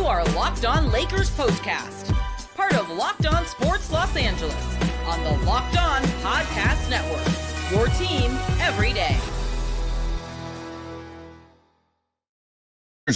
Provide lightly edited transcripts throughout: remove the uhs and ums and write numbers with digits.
are Locked On Lakers Postcast, part of Locked On Sports Los Angeles, on the Locked On Podcast Network, your team every day.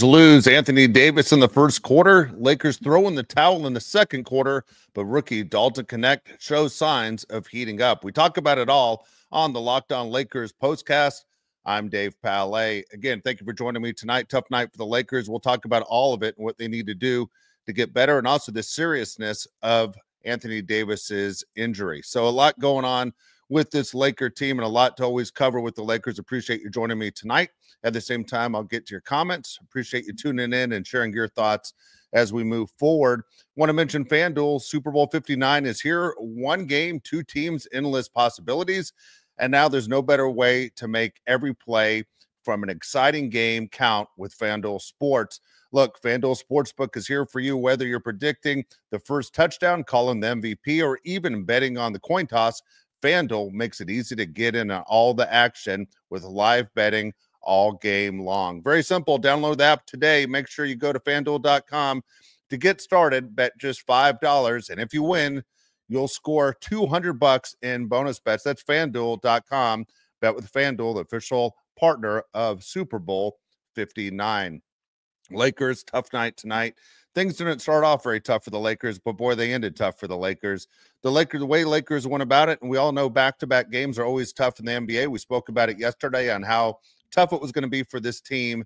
Lose Anthony Davis in the first quarter. Lakers throw in the towel in the second quarter, but rookie Dalton Knecht shows signs of heating up. We talk about it all on the Locked On Lakers Postcast. I'm Dave Palet. Again, thank you for joining me tonight. Tough night for the Lakers. We'll talk about all of it and what they need to do to get better, and also the seriousness of Anthony Davis's injury. So a lot going on with this Laker team and a lot to always cover with the Lakers. Appreciate you joining me tonight. At the same time, I'll get to your comments. Appreciate you tuning in and sharing your thoughts as we move forward. Want to mention FanDuel Super Bowl 59 is here. One game, two teams, endless possibilities. And now there's no better way to make every play from an exciting game count with FanDuel Sports. Look, FanDuel Sportsbook is here for you, whether you're predicting the first touchdown, calling the MVP, or even betting on the coin toss. FanDuel makes it easy to get in on all the action with live betting all game long. Very simple. Download the app today. Make sure you go to FanDuel.com to get started. Bet just $5, and if you win, you'll score $200 in bonus bets. That's FanDuel.com. Bet with FanDuel, the official partner of Super Bowl 59. Lakers, tough night tonight. Things didn't start off very tough for the Lakers, but boy, they ended tough for the Lakers. The way Lakers went about it, and we all know back-to-back games are always tough in the NBA. We spoke about it yesterday on how tough it was going to be for this team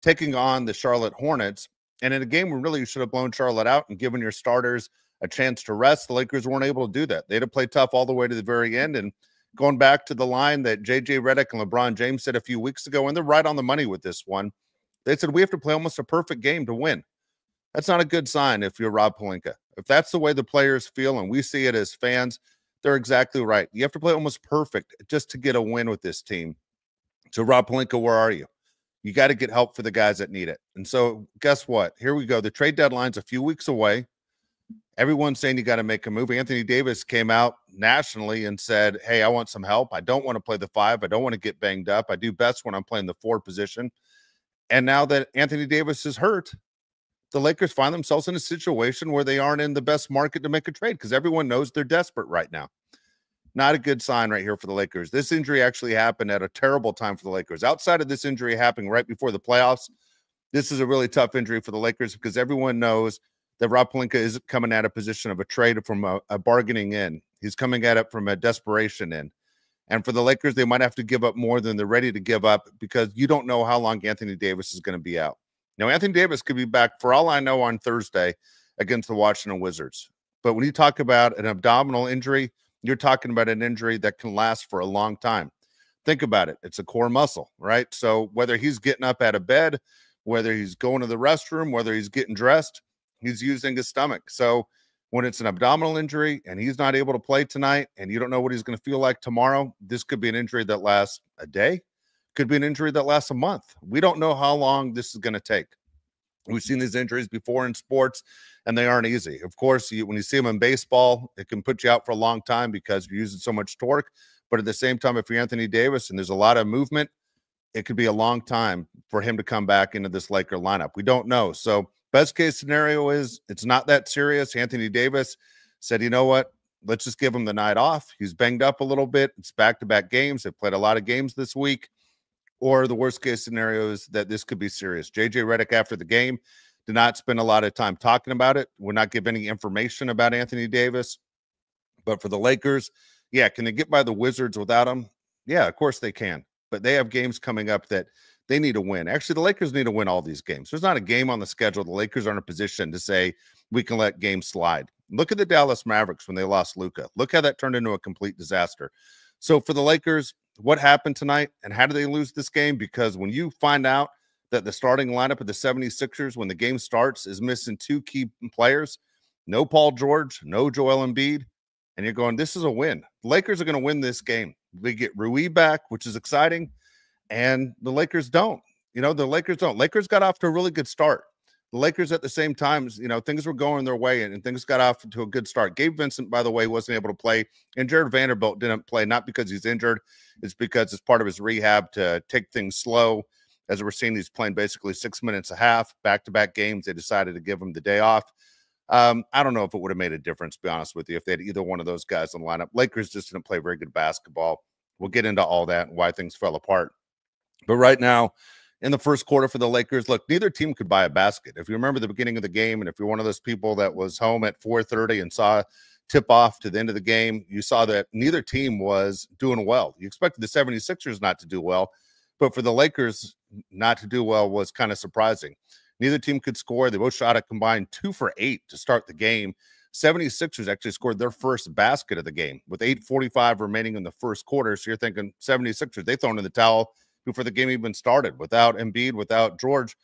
taking on the Charlotte Hornets. And in a game where really you should have blown Charlotte out and given your starters a chance to rest, the Lakers weren't able to do that. They had to play tough all the way to the very end. And going back to the line that Redick and LeBron James said a few weeks ago, and they're right on the money with this one, they said we have to play almost a perfect game to win. That's not a good sign if you're Rob Pelinka. If that's the way the players feel and we see it as fans, they're exactly right. You have to play almost perfect just to get a win with this team. So, Rob Pelinka, where are you? You got to get help for the guys that need it. And so, guess what? Here we go. The trade deadline's a few weeks away. Everyone's saying you got to make a move. Anthony Davis came out nationally and said, hey, I want some help. I don't want to play the 5. I don't want to get banged up. I do best when I'm playing the 4 position. And now that Anthony Davis is hurt, the Lakers find themselves in a situation where they aren't in the best market to make a trade because everyone knows they're desperate right now. Not a good sign right here for the Lakers. This injury actually happened at a terrible time for the Lakers. Outside of this injury happening right before the playoffs, this is a really tough injury for the Lakers because everyone knows that Rob Pelinka isn't coming at a position of a trade from a bargaining in. He's coming at it from a desperation in. And for the Lakers, they might have to give up more than they're ready to give up because you don't know how long Anthony Davis is going to be out. Now, Anthony Davis could be back, for all I know, on Thursday against the Washington Wizards. But when you talk about an abdominal injury, you're talking about an injury that can last for a long time. Think about it. It's a core muscle, right? So whether he's getting up out of bed, whether he's going to the restroom, whether he's getting dressed, he's using his stomach. So when it's an abdominal injury and he's not able to play tonight and you don't know what he's going to feel like tomorrow, this could be an injury that lasts a day, could be an injury that lasts a month. We don't know how long this is going to take. We've seen these injuries before in sports, and they aren't easy. Of course, when you see them in baseball, it can put you out for a long time because you're using so much torque. But at the same time, if you're Anthony Davis and there's a lot of movement, it could be a long time for him to come back into this Laker lineup. We don't know. So best case scenario is it's not that serious. Anthony Davis said, you know what? Let's just give him the night off. He's banged up a little bit. It's back-to-back games. They've played a lot of games this week. Or the worst case scenario is that this could be serious. Redick, after the game, did not spend a lot of time talking about it. Would not give any information about Anthony Davis. But for the Lakers, yeah, can they get by the Wizards without him? Yeah, of course they can. But they have games coming up that they need to win. Actually, the Lakers need to win all these games. There's not a game on the schedule. The Lakers are in a position to say we can let games slide. Look at the Dallas Mavericks when they lost Luka. Look how that turned into a complete disaster. So for the Lakers, what happened tonight and how do they lose this game? Because when you find out that the starting lineup of the 76ers, when the game starts, is missing 2 key players, no Paul George, no Joel Embiid, and you're going, this is a win. The Lakers are going to win this game. They get Rui back, which is exciting, and the Lakers don't. The Lakers don't. Lakers got off to a really good start. The Lakers at the same time, things were going their way and things got off to a good start. Gabe Vincent, by the way, wasn't able to play, and Jared Vanderbilt didn't play, not because he's injured. It's because it's part of his rehab to take things slow As we're seeing, he's playing basically 6 minutes a half, back-to-back games. They decided to give him the day off. I don't know if it would have made a difference, to be honest with you, if they had either one of those guys in the lineup. Lakers just didn't play very good basketball. We'll get into all that and why things fell apart. But right now, in the first quarter for the Lakers, look, neither team could buy a basket. If you remember the beginning of the game, and if you're one of those people that was home at 4:30 and saw tip-off to the end of the game, you saw that neither team was doing well. You expected the 76ers not to do well, but for the Lakers not to do well was kind of surprising. Neither team could score. They both shot a combined 2 for 8 to start the game. 76ers actually scored their first basket of the game with 8:45 remaining in the first quarter. So you're thinking 76ers, they thrown in the towel before the game even started. Without Embid, without George,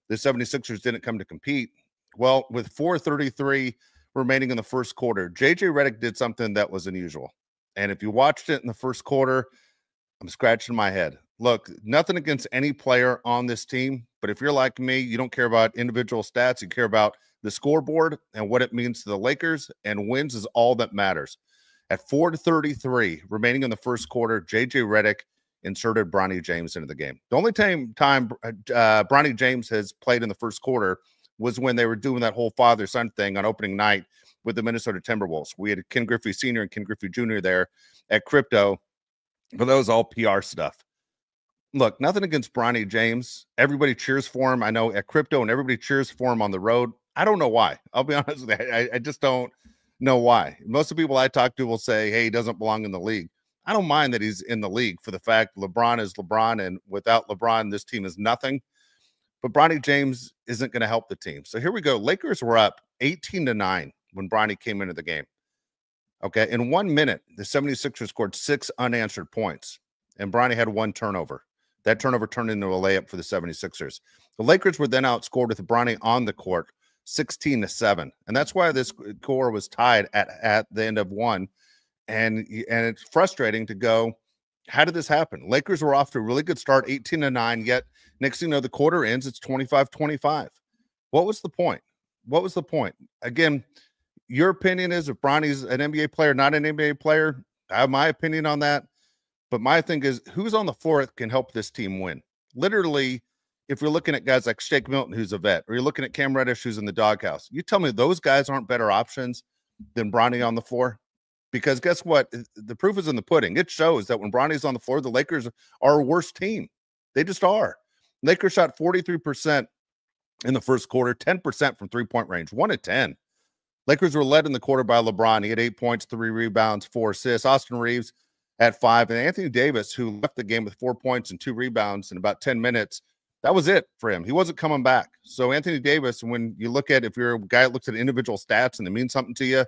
the 76ers didn't come to compete. Well, with 4:33 remaining in the first quarter, JJ Redick did something that was unusual. And if you watched it in the first quarter, I'm scratching my head. Look, nothing against any player on this team, but if you're like me, you don't care about individual stats. You care about the scoreboard and what it means to the Lakers, and wins is all that matters. At 4:33 remaining in the first quarter, JJ Redick inserted Bronny James into the game. The only time Bronny James has played in the first quarter was when they were doing that whole father-son thing on opening night with the Minnesota Timberwolves. We had Ken Griffey Sr. and Ken Griffey Jr. there at Crypto, but that was all PR stuff. Look, nothing against Bronny James. Everybody cheers for him. I know at Crypto, and everybody cheers for him on the road. I don't know why. I'll be honest with you. I just don't know why. Most of the people I talk to will say, hey, he doesn't belong in the league. I don't mind that he's in the league for the fact LeBron is LeBron, and without LeBron, this team is nothing. But Bronny James isn't going to help the team. So here we go. Lakers were up 18-9 when Bronny came into the game. Okay, in 1 minute, the 76ers scored 6 unanswered points, and Bronny had 1 turnover. That turnover turned into a layup for the 76ers. The Lakers were then outscored with Bronny on the court, 16-7. And that's why this score was tied at the end of 1. And it's frustrating to go, how did this happen? Lakers were off to a really good start, 18-9, yet next thing you know, the quarter ends, it's 25-25. What was the point? What was the point? Again, your opinion is if Bronny's an NBA player, not an NBA player. I have my opinion on that. But my thing is, who's on the floor that can help this team win? Literally, if you're looking at guys like Shake Milton, who's a vet, or you're looking at Cam Reddish, who's in the doghouse, you tell me those guys aren't better options than Bronny on the floor? Because guess what? The proof is in the pudding. It shows that when Bronny's on the floor, the Lakers are a worse team. They just are. Lakers shot 43% in the first quarter, 10% from three-point range, 1 of 10. Lakers were led in the quarter by LeBron. He had 8 points, 3 rebounds, 4 assists. Austin Reeves at 5. And Anthony Davis, who left the game with 4 points and 2 rebounds in about 10 minutes, that was it for him. He wasn't coming back. So Anthony Davis, when you look at, if you're a guy that looks at individual stats and they mean something to you,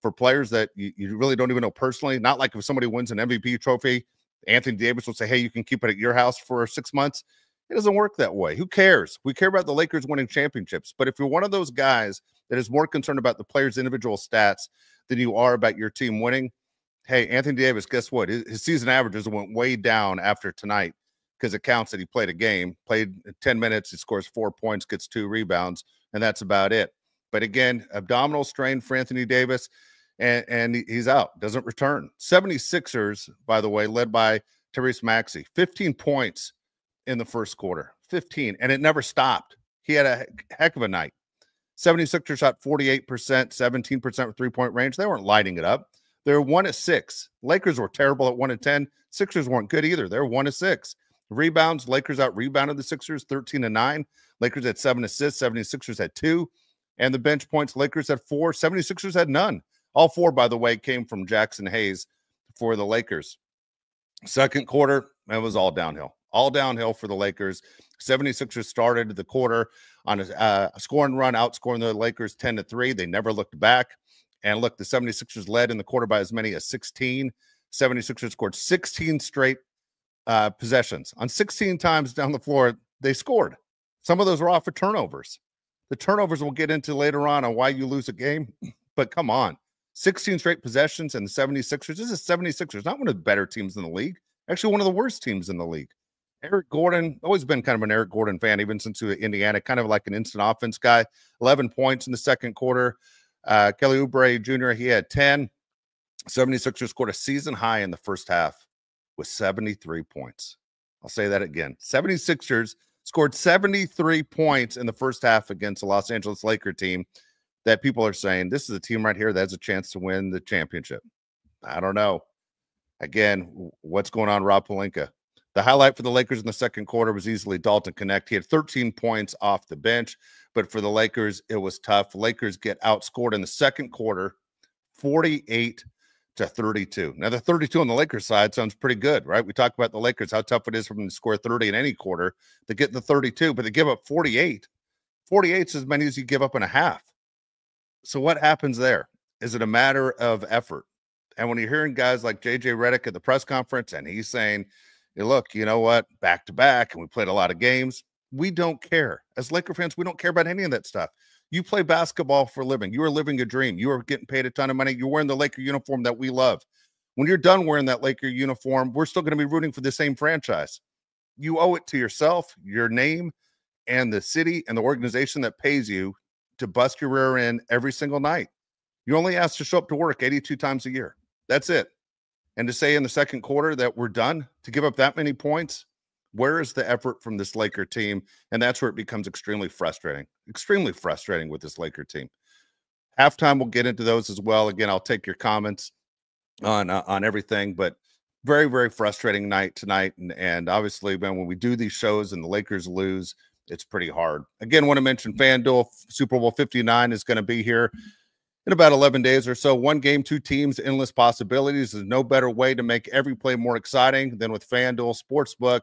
for players that you really don't even know personally, not like if somebody wins an MVP trophy, Anthony Davis will say, hey, you can keep it at your house for 6 months. It doesn't work that way. Who cares? We care about the Lakers winning championships. But if you're one of those guys that is more concerned about the players' individual stats than you are about your team winning, hey, Anthony Davis, guess what? His season averages went way down after tonight because it counts that he played a game, played 10 minutes, he scores 4 points, gets 2 rebounds, and that's about it. But again, abdominal strain for Anthony Davis, and he's out, doesn't return. 76ers, by the way, led by Tyrese Maxey, 15 points in the first quarter, 15, and it never stopped. He had a heck of a night. 76ers shot 48%, 17% with three-point range. They weren't lighting it up. They were 1 of 6. Lakers were terrible at 1 of 10. Sixers weren't good either. They were 1 of 6. Rebounds, Lakers out-rebounded the Sixers 13-9. Lakers had 7 assists, 76ers had 2. And the bench points, Lakers had 4, 76ers had none. All 4, by the way, came from Jackson Hayes for the Lakers. Second quarter, it was all downhill. All downhill for the Lakers. 76ers started the quarter on a scoring run, outscoring the Lakers 10-3. They never looked back. And look, the 76ers led in the quarter by as many as 16. 76ers scored 16 straight possessions. On 16 times down the floor, they scored. Some of those were off of turnovers. The turnovers we'll get into later on why you lose a game. But come on. 16 straight possessions and the 76ers. This is 76ers, not one of the better teams in the league. Actually, one of the worst teams in the league. Eric Gordon, always been kind of an Eric Gordon fan, even since he was Indiana, kind of like an instant offense guy. 11 points in the second quarter. Kelly Oubre Jr., he had 10. 76ers scored a season high in the first half with 73 points. I'll say that again. 76ers scored 73 points in the first half against the Los Angeles Lakers team that people are saying, this is a team right here that has a chance to win the championship. I don't know. Again, what's going on, Rob Pelinka? The highlight for the Lakers in the second quarter was easily Dalton Knecht. He had 13 points off the bench, but for the Lakers, it was tough. Lakers get outscored in the second quarter, 48-32. Now, the 32 on the Lakers side sounds pretty good, right? We talk about the Lakers, how tough it is for them to score 30 in any quarter to get the 32, but they give up 48. 48 is as many as you give up in a half. So what happens there? Is it a matter of effort? And when you're hearing guys like JJ Redick at the press conference, and he's saying, hey, look, you know what? Back to back, and we played a lot of games. We don't care. As Laker fans, we don't care about any of that stuff. You play basketball for a living. You are living a dream. You are getting paid a ton of money. You're wearing the Laker uniform that we love. When you're done wearing that Laker uniform, we're still going to be rooting for the same franchise. You owe it to yourself, your name, and the city and the organization that pays you to bust your rear end every single night. You're only asked to show up to work 82 times a year. That's it. And to say in the second quarter that we're done, to give up that many points, where is the effort from this Laker team? And that's where it becomes extremely frustrating with this Laker team. Halftime, we'll get into those as well. Again, I'll take your comments on everything, but very, very frustrating night tonight. And obviously, man, when we do these shows and the Lakers lose, it's pretty hard. Again, want to mention FanDuel Super Bowl 59 is going to be here in about 11 days or so. One game, two teams, endless possibilities. There's no better way to make every play more exciting than with FanDuel Sportsbook.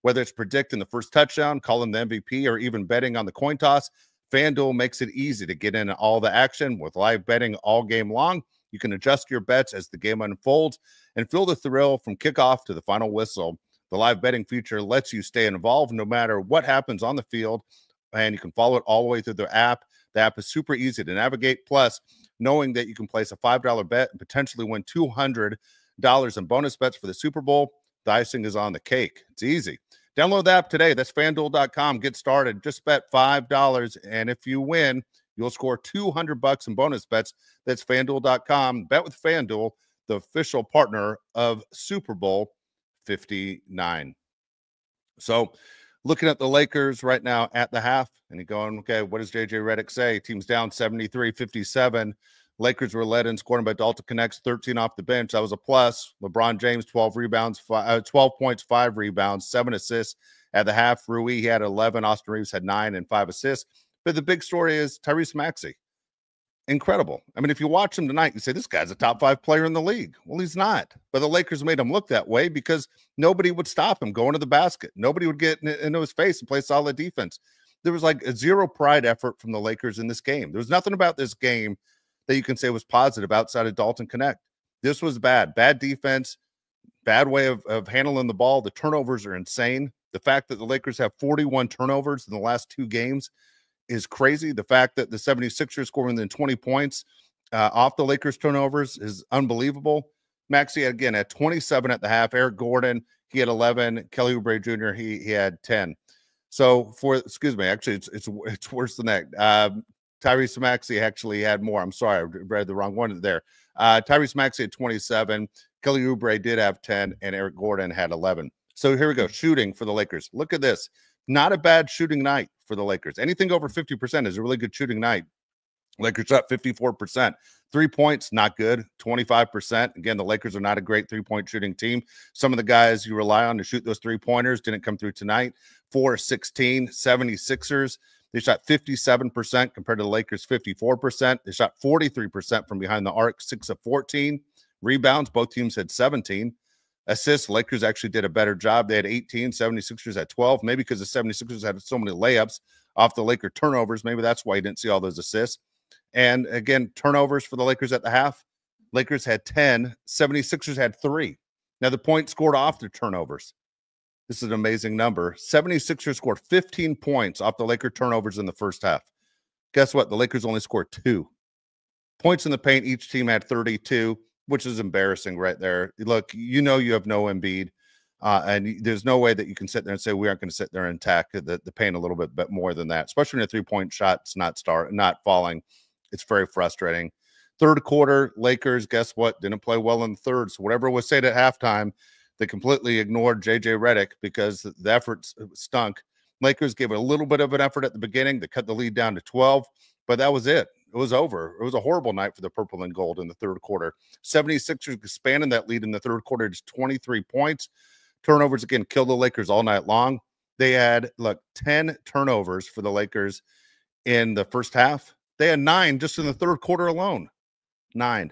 Whether it's predicting the first touchdown, calling the MVP, or even betting on the coin toss, FanDuel makes it easy to get in all the action with live betting all game long. You can adjust your bets as the game unfolds and feel the thrill from kickoff to the final whistle. The live betting feature lets you stay involved no matter what happens on the field, and you can follow it all the way through the app. The app is super easy to navigate. Plus, knowing that you can place a $5 bet and potentially win $200 in bonus bets for the Super Bowl, the icing is on the cake. It's easy. Download the app today. That's FanDuel.com. Get started. Just bet $5, and if you win, you'll score $200 in bonus bets. That's FanDuel.com. Bet with FanDuel, the official partner of Super Bowl 59. So, looking at the Lakers right now at the half, and you're going, okay, what does JJ Redick say? Team's down 73-57. Lakers were led in scoring by Dalton Knecht, 13 off the bench. That was a plus. LeBron James, 12 rebounds, 12 points, 5 rebounds, 7 assists at the half. Rui, he had 11. Austin Reeves had 9 and 5 assists. But the big story is Tyrese Maxey. Incredible. I mean, if you watch him tonight, you say, this guy's a top 5 player in the league. Well, he's not. But the Lakers made him look that way because nobody would stop him going to the basket. Nobody would get into his face and play solid defense. There was like a zero pride effort from the Lakers in this game. There was nothing about this game that you can say was positive outside of Dalton Knecht. This was bad. Bad defense, bad way of handling the ball. The turnovers are insane. The fact that the Lakers have 41 turnovers in the last 2 games is crazy. The fact that the 76ers scored within 20 points off the Lakers turnovers is unbelievable. Maxey, again, had 27 at the half. Eric Gordon, he had 11. Kelly Oubre Jr., he had 10. So actually, it's worse than that. Tyrese Maxey actually had more. I'm sorry, I read the wrong one there. Tyrese Maxey had 27. Kelly Oubre did have 10, and Eric Gordon had 11. So here we go. Shooting for the Lakers. Look at this. Not a bad shooting night for the Lakers. Anything over 50% is a really good shooting night. Lakers up 54%. 3 points, not good. 25%. Again, the Lakers are not a great three-point shooting team. Some of the guys you rely on to shoot those three-pointers didn't come through tonight. 4-16, 76ers. They shot 57% compared to the Lakers' 54%. They shot 43% from behind the arc, 6 of 14. Rebounds, both teams had 17. Assists, Lakers actually did a better job. They had 18. 76ers had 12. Maybe because the 76ers had so many layups off the Laker turnovers. Maybe that's why you didn't see all those assists. And again, turnovers for the Lakers at the half. Lakers had 10. 76ers had 3. Now, the points scored off the turnovers. This is an amazing number. 76ers scored 15 points off the Laker turnovers in the first half. Guess what? The Lakers only scored 2. Points in the paint, each team had 32, which is embarrassing right there. Look, you know you have no Embid, and there's no way that you can sit there and say we aren't going to sit there and attack the paint a little bit more than that, especially when a three-point shot's not falling. It's very frustrating. Third quarter, Lakers, guess what? Didn't play well in the third. So whatever was said at halftime, they completely ignored JJ Redick because the effort stunk. Lakers gave it a little bit of an effort at the beginning. They cut the lead down to 12, but that was it. It was over. It was a horrible night for the purple and gold in the third quarter. 76ers expanded that lead in the third quarter to 23 points. Turnovers, again, killed the Lakers all night long. They had, 10 turnovers for the Lakers in the first half. They had 9 just in the third quarter alone. 9.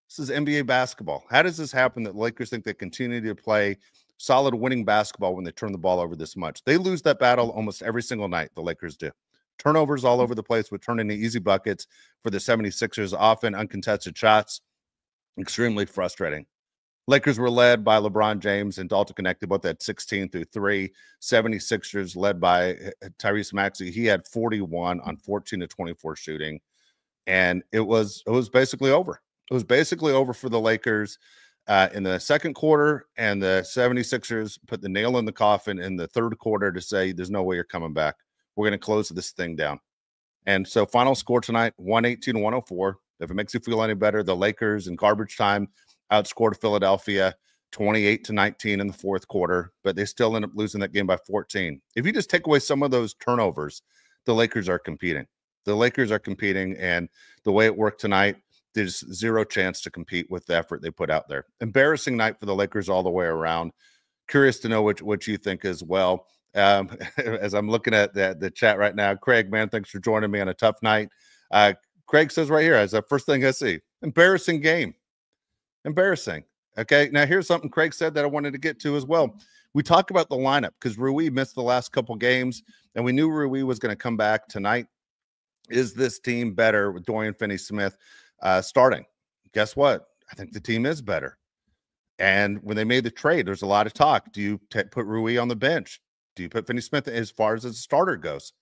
This is NBA basketball. How does this happen that the Lakers think they continue to play solid winning basketball when they turn the ball over this much? They lose that battle almost every single night, the Lakers do. Turnovers all over the place would turn into easy buckets for the 76ers, often uncontested shots. Extremely frustrating. Lakers were led by LeBron James and Dalton Knecht, both at 16 through 3. 76ers led by Tyrese Maxey. He had 41 on 14 to 24 shooting. And it was basically over. It was basically over for the Lakers in the second quarter, and the 76ers put the nail in the coffin in the third quarter to say, there's no way you're coming back. We're going to close this thing down. And so final score tonight, 118-104. If it makes you feel any better, the Lakers in garbage time outscored Philadelphia 28-19 in the fourth quarter, but they still end up losing that game by 14. If you just take away some of those turnovers, the Lakers are competing. The Lakers are competing, and the way it worked tonight, there's zero chance to compete with the effort they put out there. Embarrassing night for the Lakers all the way around. Curious to know what you think as well. As I'm looking at the chat right now, Craig, man, thanks for joining me on a tough night. Craig says right here, as the first thing I see, embarrassing game. Embarrassing. Okay, now here's something Craig said that I wanted to get to as well. We talk about the lineup because Rui missed the last couple games, and we knew Rui was going to come back tonight. Is this team better with Dorian Finney-Smith starting? Guess what? I think the team is better. And when they made the trade, there's a lot of talk. Do you put Rui on the bench? Do you put Finney-Smith as far as the starter goes?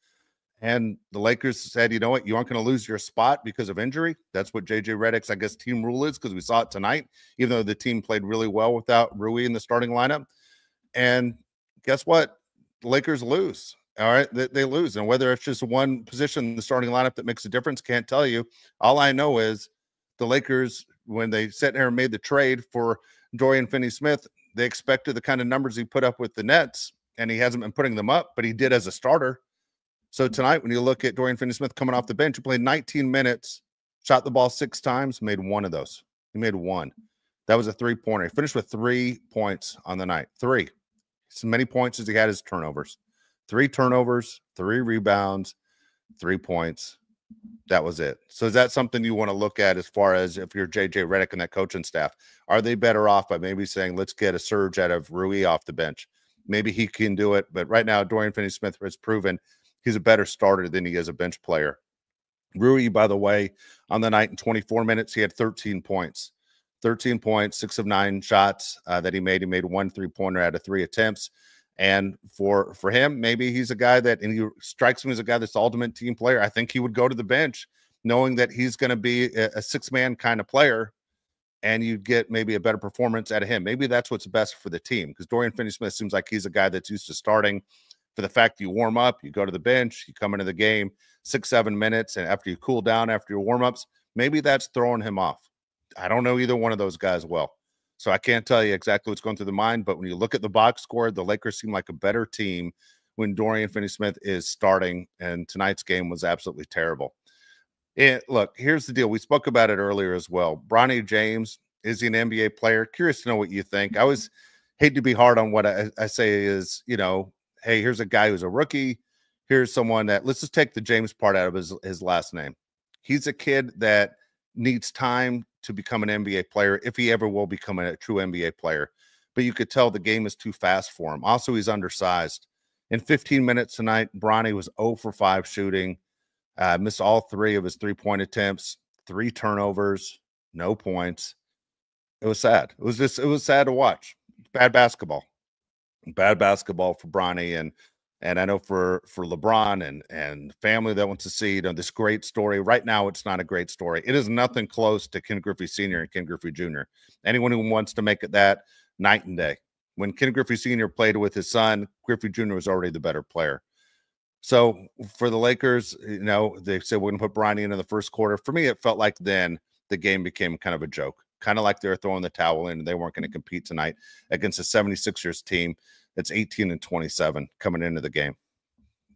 And the Lakers said, you know what? You aren't going to lose your spot because of injury. That's what J.J. Redick's, I guess, team rule is, because we saw it tonight, even though the team played really well without Rui in the starting lineup. And guess what? The Lakers lose. All right, they lose. And whether it's just one position in the starting lineup that makes a difference, can't tell you. All I know is the Lakers, when they sat here and made the trade for Dorian Finney-Smith, they expected the kind of numbers he put up with the Nets, and he hasn't been putting them up, but he did as a starter. So tonight, when you look at Dorian Finney-Smith coming off the bench, he played 19 minutes, shot the ball 6 times, made 1 of those. He made 1. That was a 3-pointer. He finished with 3 points on the night. 3. As many points as he had as turnovers. 3 turnovers, 3 rebounds, 3 points. That was it. So is that something you want to look at as far as if you're J.J. Redick and that coaching staff? Are they better off by maybe saying, let's get a surge out of Rui off the bench? Maybe he can do it. But right now, Dorian Finney-Smith has proven he's a better starter than he is a bench player. Rui, by the way, on the night in 24 minutes, he had 13 points. 13 points, 6 of 9 shots that he made. He made 1 3-pointer out of 3 attempts. And for him, maybe he's a guy that, and he strikes me as a guy that's the ultimate team player. I think he would go to the bench knowing that he's going to be a 6-man kind of player, and you'd get maybe a better performance out of him. Maybe that's what's best for the team, because Dorian Finney-Smith seems like he's a guy that's used to starting. For the fact you warm up, you go to the bench, you come into the game 6-7 minutes, and after you cool down after your warm-ups, maybe that's throwing him off. I don't know either one of those guys well. So I can't tell you exactly what's going through the mind, but when you look at the box score, the Lakers seem like a better team when Dorian Finney-Smith is starting, and tonight's game was absolutely terrible. And look, here's the deal. We spoke about it earlier as well. Bronny James, is he an NBA player? Curious to know what you think. I always hate to be hard on what I say is, you know, hey, here's a guy who's a rookie. Here's someone that, let's just take the James part out of his last name. He's a kid that needs time to become an NBA player, if he ever will become a true NBA player. But you could tell the game is too fast for him. Also, he's undersized. In 15 minutes tonight, Bronny was 0 for 5 shooting, missed all 3 of his 3-point attempts, 3 turnovers, no points. It was sad. It was sad to watch. Bad basketball for Bronny, and I know for LeBron and family that wants to see, you know, this great story. Right now, it's not a great story. It is nothing close to Ken Griffey Sr. and Ken Griffey Jr. Anyone who wants to make it that, night and day. When Ken Griffey Sr. played with his son, Griffey Jr. was already the better player. So for the Lakers, you know, they said we're going to put Bronny in the first quarter. For me, it felt like then the game became kind of a joke, kind of like they were throwing the towel in and they weren't going to compete tonight against a 76ers team that's 18-27 coming into the game.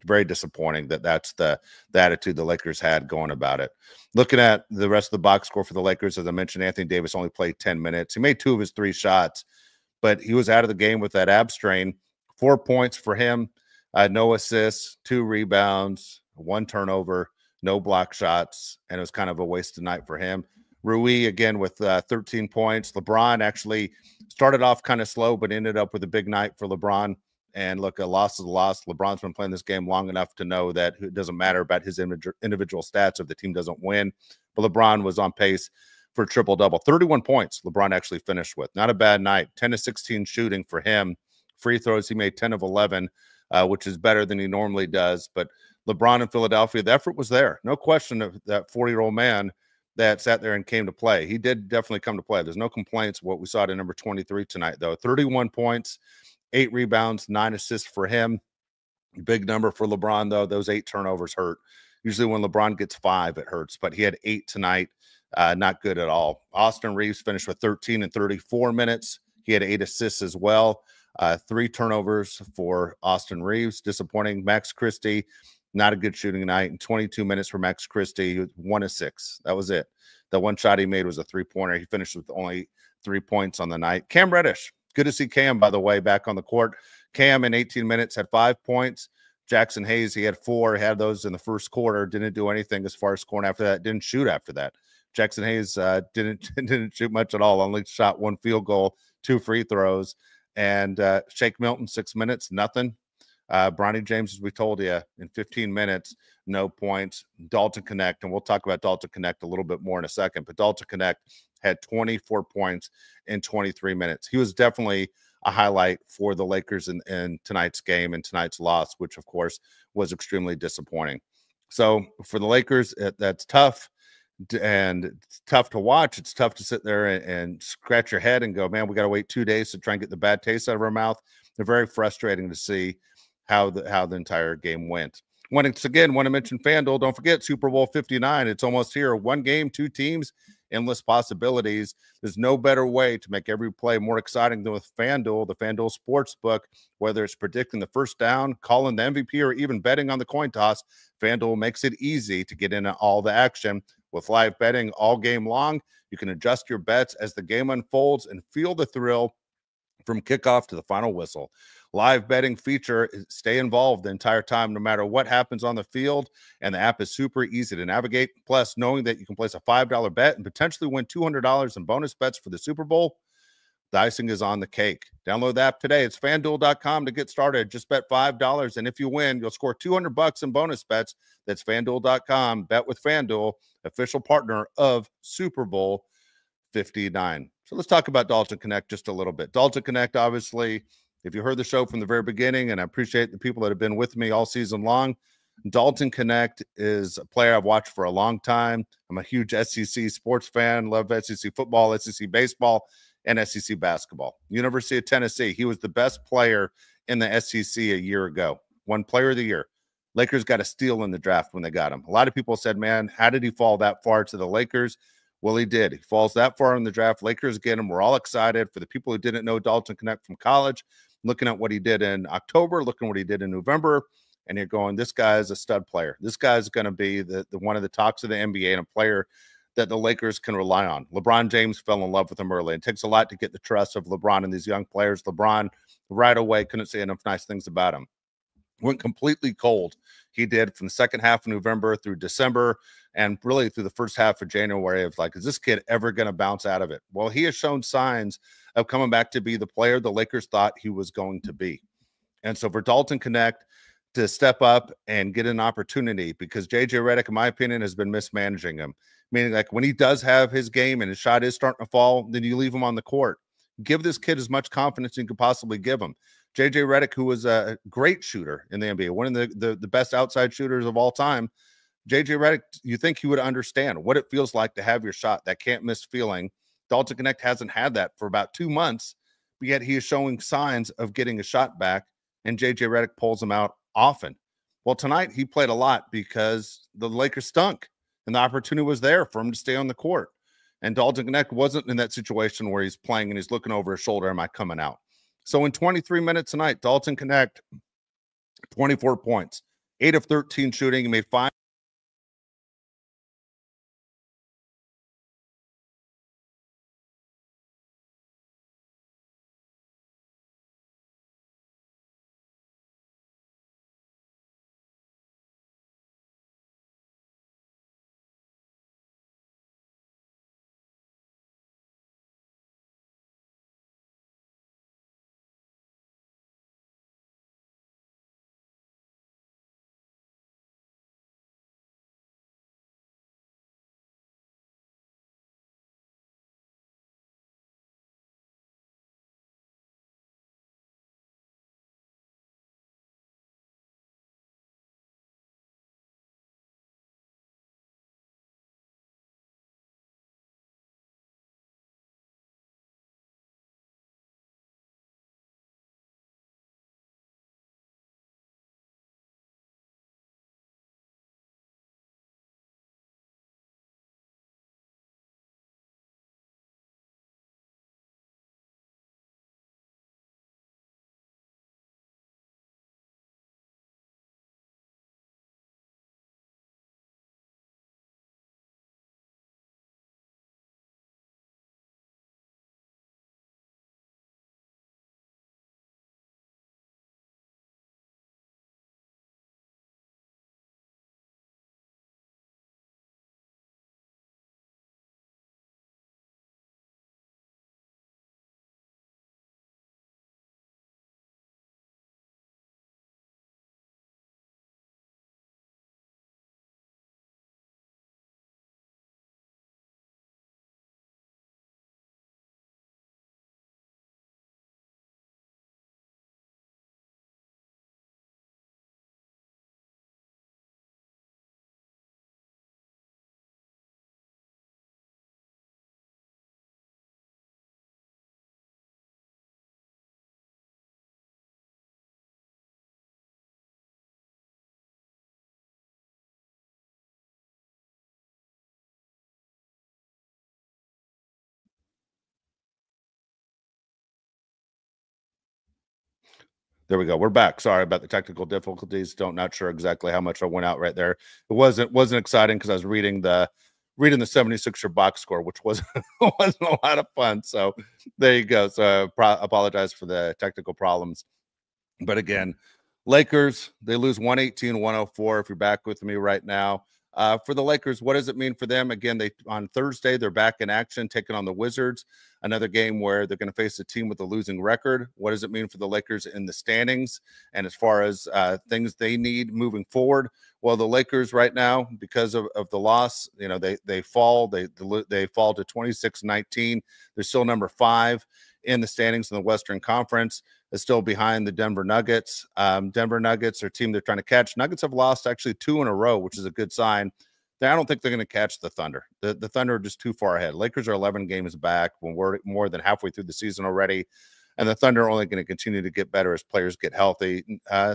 very disappointing that that's the attitude the Lakers had going about it. Looking at the rest of the box score for the Lakers, as I mentioned, Anthony Davis only played 10 minutes. He made 2 of his 3 shots, but he was out of the game with that ab strain. 4 points for him, no assists, 2 rebounds, 1 turnover, no block shots, and it was kind of a wasted night for him. Rui, again, with 13 points. LeBron actually started off kind of slow, but ended up with a big night for LeBron. And look, a loss is a loss. LeBron's been playing this game long enough to know that it doesn't matter about his individual stats if the team doesn't win. But LeBron was on pace for a triple-double. 31 points LeBron actually finished with. Not a bad night. 10 to 16 shooting for him. Free throws, he made 10 of 11, which is better than he normally does. But LeBron in Philadelphia, the effort was there. No question of that 40-year-old man that sat there and came to play. He did definitely come to play. There's no complaints what we saw to number 23 tonight, though. 31 points, 8 rebounds, 9 assists for him. Big number for LeBron, though. Those 8 turnovers hurt. Usually when LeBron gets 5, it hurts, but he had 8 tonight. Not good at all. Austin Reeves finished with 13 and 34 minutes. He had 8 assists as well. 3 turnovers for Austin Reeves. Disappointing. Max Christie, not a good shooting night. In 22 minutes for Max Christie, 1 of 6. That was it. The one shot he made was a 3-pointer. He finished with only 3 points on the night. Cam Reddish. Good to see Cam, by the way, back on the court. Cam in 18 minutes had 5 points. Jackson Hayes, he had 4. He had those in the first quarter. Didn't do anything as far as scoring after that. Didn't shoot after that. Jackson Hayes didn't shoot much at all. Only shot 1 field goal, 2 free throws. And Shake Milton, 6 minutes, nothing. Bronny James, as we told you, in 15 minutes, no points. Dalton Knecht, and we'll talk about Dalton Knecht a little bit more in a second, but Dalton Knecht had 24 points in 23 minutes. He was definitely a highlight for the Lakers in tonight's game and tonight's loss, which, of course, was extremely disappointing. So for the Lakers, that's tough. And it's tough to watch. It's tough to sit there and scratch your head and go, man, we got to wait 2 days to try and get the bad taste out of our mouth. They're very frustrating to see how the entire game went. Once again, want to mention FanDuel. Don't forget Super Bowl 59. It's almost here. 1 game, 2 teams, endless possibilities. There's no better way to make every play more exciting than with FanDuel, the FanDuel Sportsbook. Whether it's predicting the first down, calling the MVP, or even betting on the coin toss, FanDuel makes it easy to get into all the action. With live betting all game long, you can adjust your bets as the game unfolds and feel the thrill from kickoff to the final whistle. Live betting feature, stay involved the entire time, no matter what happens on the field, and the app is super easy to navigate. Plus, knowing that you can place a $5 bet and potentially win $200 in bonus bets for the Super Bowl, the icing is on the cake. Download the app today. It's FanDuel.com to get started. Just bet $5, and if you win, you'll score $200 in bonus bets. That's FanDuel.com. Bet with FanDuel, official partner of Super Bowl 59. So let's talk about Dalton Knecht just a little bit. Dalton Knecht, obviously, if you heard the show from the very beginning, and I appreciate the people that have been with me all season long, Dalton Knecht is a player I've watched for a long time. I'm a huge SEC sports fan, love SEC football, SEC baseball, and SEC basketball. University of Tennessee, he was the best player in the SEC a year ago. Won Player of the Year. Lakers got a steal in the draft when they got him. A lot of people said, man, how did he fall that far to the Lakers? Well, he did. He falls that far in the draft. Lakers get him. We're all excited. For the people who didn't know Dalton Knecht from college, looking at what he did in October, looking at what he did in November, and you're going, this guy is a stud player. This guy's going to be the one of the talks of the NBA and a player that the Lakers can rely on. LeBron James fell in love with him early. It takes a lot to get the trust of LeBron and these young players. LeBron, right away, couldn't say enough nice things about him. Went completely cold. He did from the second half of November through December and really through the first half of January. Of like, is this kid ever going to bounce out of it? Well, he has shown signs of coming back to be the player the Lakers thought he was going to be. And so for Dalton Knecht to step up and get an opportunity, because J.J. Redick, in my opinion, has been mismanaging him. Meaning, like, when he does have his game and his shot is starting to fall, then you leave him on the court. Give this kid as much confidence you could possibly give him. J.J. Redick, who was a great shooter in the NBA, one of the best outside shooters of all time, J.J. Redick, you think he would understand what it feels like to have your shot, that can't-miss feeling. Dalton Knecht hasn't had that for about 2 months, but yet he is showing signs of getting a shot back, and J.J. Redick pulls him out often. Well, tonight he played a lot because the Lakers stunk, and the opportunity was there for him to stay on the court. And Dalton Knecht wasn't in that situation where he's playing and he's looking over his shoulder, am I coming out? So in 23 minutes tonight, Dalton Knecht, 24 points, 8 of 13 shooting. He made 5. There we go. We're back. Sorry about the technical difficulties. Not sure exactly how much I went out right there. It wasn't exciting because I was reading the 76er box score, which wasn't wasn't a lot of fun. So there you go. So apologize for the technical problems. But again, Lakers, they lose 118-104. If you're back with me right now. For the Lakers, what does it mean for them? Again, on Thursday, they're back in action, taking on the Wizards, another game where they're going to face a team with a losing record. What does it mean for the Lakers in the standings? And as far as things they need moving forward, well, the Lakers right now, because of the loss, they fall. They fall to 26-19. They're still number 5 in the standings in the Western Conference. Is still behind the Denver Nuggets. Denver Nuggets are a team they're trying to catch. Nuggets have lost actually 2 in a row, which is a good sign. I don't think they're going to catch the Thunder. The Thunder are just too far ahead. Lakers are 11 games back when we're more than halfway through the season already. And the Thunder are only going to continue to get better as players get healthy.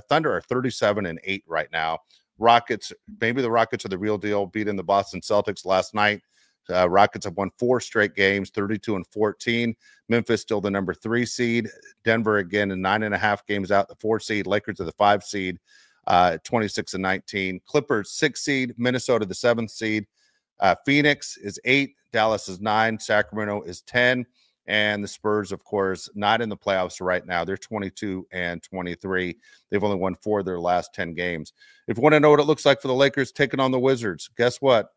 Thunder are 37-8 right now. Rockets, maybe the Rockets are the real deal, beating the Boston Celtics last night. Rockets have won 4 straight games, 32-14. Memphis still the number 3 seed. Denver again in 9.5 games out, the 4 seed. Lakers are the 5 seed, 26-19. Clippers 6 seed. Minnesota the 7th seed. Phoenix is 8. Dallas is 9. Sacramento is 10. And the Spurs, of course, not in the playoffs right now. They're 22-23. They've only won 4 of their last 10 games. If you want to know what it looks like for the Lakers taking on the Wizards, guess what?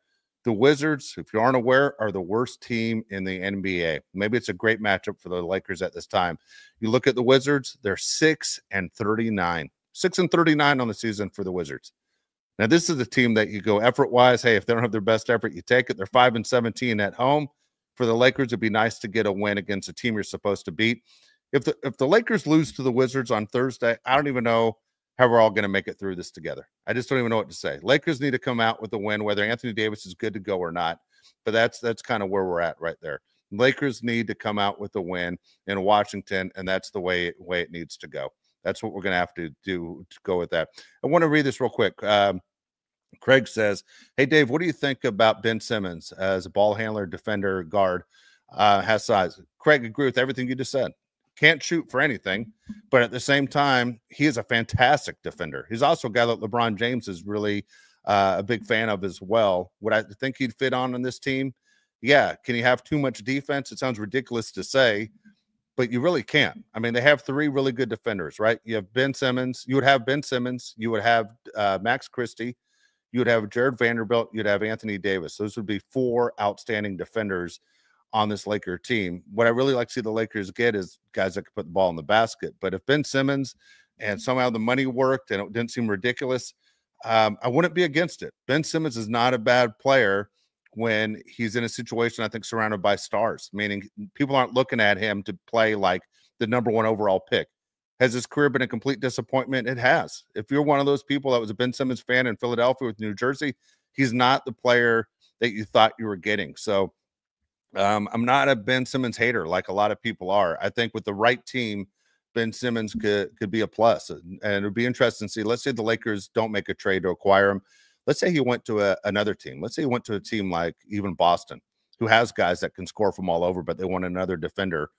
The Wizards, if you aren't aware, are the worst team in the NBA. Maybe it's a great matchup for the Lakers at this time. You look at the Wizards, they're 6-39. 6-39 on the season for the Wizards. Now, this is a team that you go effort-wise. Hey, if they don't have their best effort, you take it. They're 5-17 at home. For the Lakers, it'd be nice to get a win against a team you're supposed to beat. If the Lakers lose to the Wizards on Thursday, I don't even know how we're all going to make it through this together. I just don't even know what to say. Lakers need to come out with a win, whether Anthony Davis is good to go or not. But that's kind of where we're at right there. Lakers need to come out with a win in Washington, and that's the way it needs to go. That's what we're going to have to do to go with that. I want to read this real quick. Craig says, hey, Dave, what do you think about Ben Simmons as a ball handler, defender, guard, has size? Craig, agree with everything you just said. can't shoot for anything, but at the same time, he is a fantastic defender. He's also a guy that LeBron James is really a big fan of as well. Would I think he'd fit on this team? Yeah. Can he have too much defense? It sounds ridiculous to say, but you really can't. I mean, they have 3 really good defenders, right? You have Ben Simmons. You would have Ben Simmons. You would have Max Christie. You would have Jared Vanderbilt. You'd have Anthony Davis. Those would be 4 outstanding defenders on this Laker team. What I really like to see the Lakers get is guys that can put the ball in the basket. But if Ben Simmons and somehow the money worked and it didn't seem ridiculous, I wouldn't be against it. Ben Simmons is not a bad player when he's in a situation, I think, surrounded by stars, meaning people aren't looking at him to play like the #1 overall pick. Has his career been a complete disappointment? It has. If you're one of those people that was a Ben Simmons fan in Philadelphia with New Jersey, he's not the player that you thought you were getting. So I'm not a Ben Simmons hater like a lot of people are. I think with the right team, Ben Simmons could be a plus. And it would be interesting to see. Let's say the Lakers don't make a trade to acquire him. Let's say he went to another team. Let's say he went to a team like even Boston, who has guys that can score from all over, but they want another defender.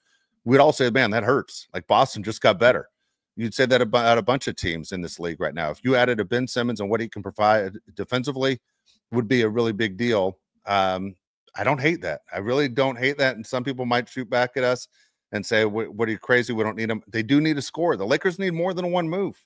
We'd all say, man, that hurts. Like Boston just got better. You'd say that about a bunch of teams in this league right now. If you added a Ben Simmons and what he can provide defensively, would be a really big deal. I don't hate that. I really don't hate that. And some people might shoot back at us and say, what are you crazy? We don't need them. They do need a score. The Lakers need more than one move.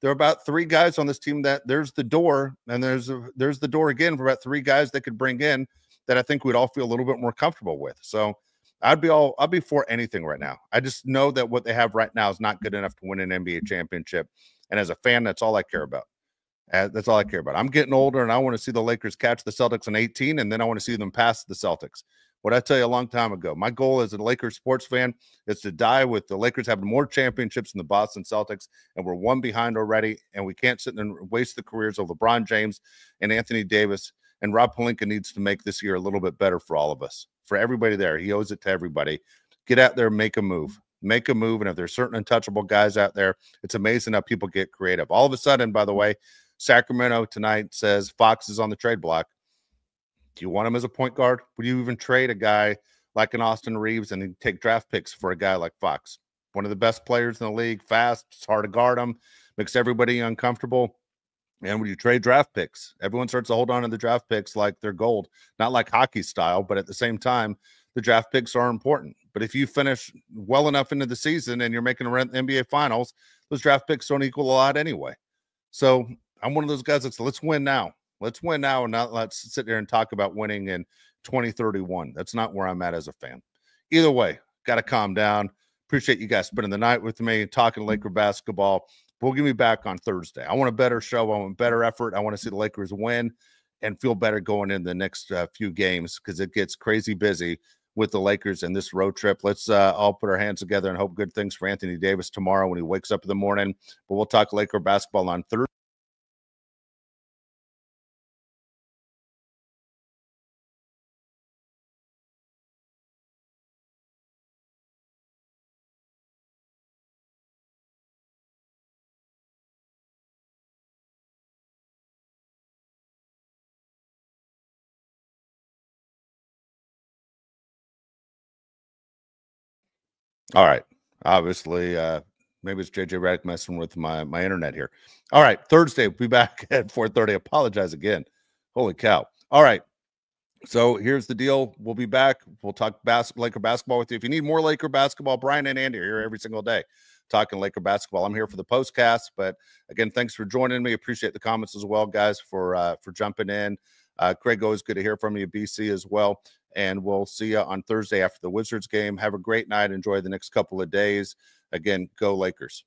There are about 3 guys on this team that there's the door, and there's the door again for about 3 guys that could bring in that I think we'd all feel a little bit more comfortable with. So I'll be for anything right now. I just know that what they have right now is not good enough to win an NBA championship. And as a fan, that's all I care about. That's all I care about. I'm getting older, and I want to see the Lakers catch the Celtics in 18, and then I want to see them pass the Celtics. What I tell you a long time ago, my goal as a Lakers sports fan is to die with the Lakers having more championships than the Boston Celtics, and we're 1 behind already, and we can't sit and waste the careers of LeBron James and Anthony Davis. And Rob Pelinka needs to make this year a little bit better for all of us, for everybody there. He owes it to everybody. Get out there, make a move. Make a move, and if there's certain untouchable guys out there, it's amazing how people get creative. All of a sudden, by the way, Sacramento tonight says Fox is on the trade block. Do you want him as a point guard? Would you even trade a guy like an Austin Reeves and then take draft picks for a guy like Fox? One of the best players in the league, fast, it's hard to guard him, makes everybody uncomfortable. And when you trade draft picks, everyone starts to hold on to the draft picks like they're gold, not like hockey style, but at the same time, the draft picks are important. But if you finish well enough into the season and you're making a run in the NBA Finals, those draft picks don't equal a lot anyway. So I'm one of those guys that's let's win now. Let's win now and not let's sit there and talk about winning in 2031. That's not where I'm at as a fan. Either way, got to calm down. Appreciate you guys spending the night with me and talking Laker basketball. We'll get me back on Thursday. I want a better show. I want better effort. I want to see the Lakers win and feel better going in the next few games because it gets crazy busy with the Lakers and this road trip. Let's all put our hands together and hope good things for Anthony Davis tomorrow when he wakes up in the morning. But we'll talk Laker basketball on Thursday. All right. Obviously, maybe it's JJ Redick messing with my internet here. All right. Thursday, we'll be back at 4:30. Apologize again. Holy cow. All right. So here's the deal. We'll be back. We'll talk Laker basketball with you. If you need more Laker basketball, Brian and Andy are here every single day talking Laker basketball. I'm here for the postcast. But again, thanks for joining me. Appreciate the comments as well, guys, for jumping in. Craig, always good to hear from you, BC as well. And we'll see you on Thursday after the Wizards game. Have a great night. Enjoy the next couple of days. Again, go Lakers.